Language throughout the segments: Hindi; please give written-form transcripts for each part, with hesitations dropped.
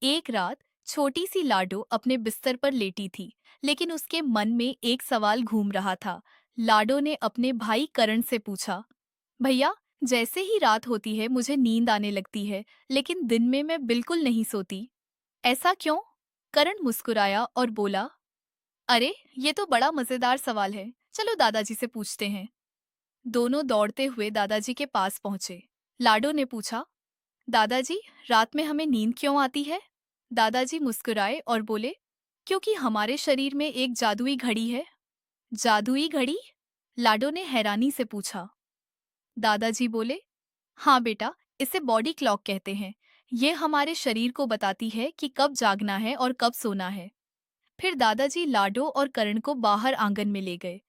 एक रात छोटी सी लाडो अपने बिस्तर पर लेटी थी, लेकिन उसके मन में एक सवाल घूम रहा था। लाडो ने अपने भाई करण से पूछा, भैया, जैसे ही रात होती है मुझे नींद आने लगती है, लेकिन दिन में मैं बिल्कुल नहीं सोती। ऐसा क्यों? करण मुस्कुराया और बोला, अरे, ये तो बड़ा मजेदार सवाल है। चलो दादाजी से पूछते हैं। दोनों दौड़ते हुए दादाजी के पास पहुंचे। लाडो ने पूछा, दादाजी, रात में हमें नींद क्यों आती है? दादाजी मुस्कुराए और बोले, क्योंकि हमारे शरीर में एक जादुई घड़ी है। जादुई घड़ी? लाडो ने हैरानी से पूछा। दादाजी बोले, हाँ बेटा, इसे बॉडी क्लॉक कहते हैं। ये हमारे शरीर को बताती है कि कब जागना है और कब सोना है। फिर दादाजी लाडो और करण को बाहर आंगन में ले गए।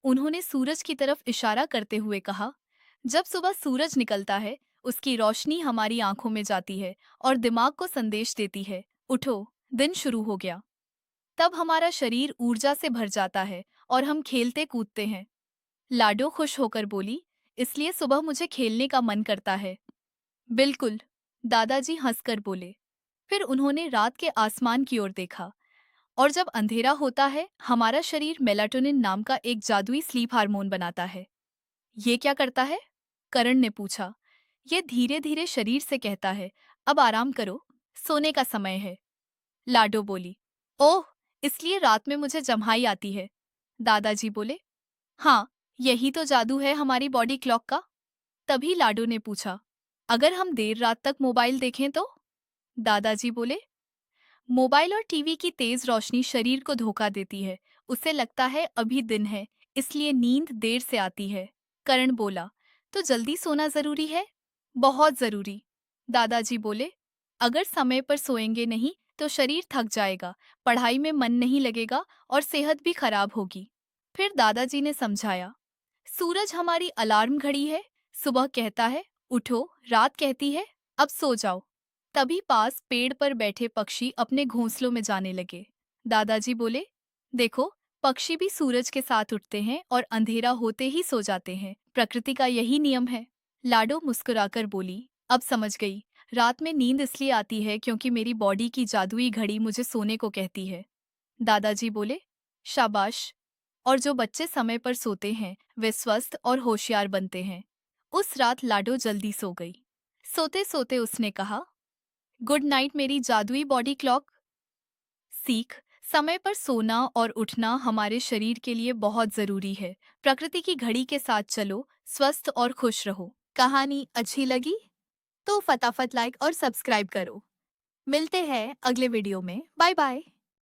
उन्होंने सूरज की तरफ इशारा करते हुए कहा, जब सुबह सूरज निकलता है, उसकी रोशनी हमारी आंखों में जाती है और दिमाग को संदेश देती है, उठो, दिन शुरू हो गया। तब हमारा शरीर ऊर्जा से भर जाता है और हम खेलते कूदते हैं। लाडो खुश होकर बोली, इसलिए सुबह मुझे खेलने का मन करता है। बिल्कुल, दादाजी हंसकर बोले। फिर उन्होंने रात के आसमान की ओर देखा, और जब अंधेरा होता है हमारा शरीर मेलाटोनिन नाम का एक जादुई स्लीप हार्मोन बनाता है। ये क्या करता है? करण ने पूछा। ये धीरे धीरे शरीर से कहता है, अब आराम करो, सोने का समय है। लाडो बोली, ओह, इसलिए रात में मुझे जम्हाई आती है। दादाजी बोले, हाँ, यही तो जादू है हमारी बॉडी क्लॉक का। तभी लाडो ने पूछा, अगर हम देर रात तक मोबाइल देखें तो? दादाजी बोले, मोबाइल और टीवी की तेज रोशनी शरीर को धोखा देती है। उसे लगता है अभी दिन है, इसलिए नींद देर से आती है। करण बोला, तो जल्दी सोना जरूरी है? बहुत जरूरी। दादाजी बोले, अगर समय पर सोएंगे नहीं तो शरीर थक जाएगा, पढ़ाई में मन नहीं लगेगा और सेहत भी खराब होगी। फिर दादाजी ने समझाया, सूरज हमारी अलार्म घड़ी है। सुबह कहता है, उठो, रात कहती है, अब सो जाओ। तभी पास पेड़ पर बैठे पक्षी अपने घोंसलों में जाने लगे। दादाजी बोले, देखो, पक्षी भी सूरज के साथ उठते हैं और अंधेरा होते ही सो जाते हैं। प्रकृति का यही नियम है। लाडो मुस्कुराकर बोली, अब समझ गई। रात में नींद इसलिए आती है क्योंकि मेरी बॉडी की जादुई घड़ी मुझे सोने को कहती है। दादाजी बोले, शाबाश। और जो बच्चे समय पर सोते हैं वे स्वस्थ और होशियार बनते हैं। उस रात लाडो जल्दी सो गई। सोते सोते उसने कहा, गुड नाइट मेरी जादुई बॉडी क्लॉक। सीख, समय पर सोना और उठना हमारे शरीर के लिए बहुत जरूरी है। प्रकृति की घड़ी के साथ चलो, स्वस्थ और खुश रहो। कहानी अच्छी लगी तो फटाफट लाइक और सब्सक्राइब करो। मिलते हैं अगले वीडियो में। Bye bye.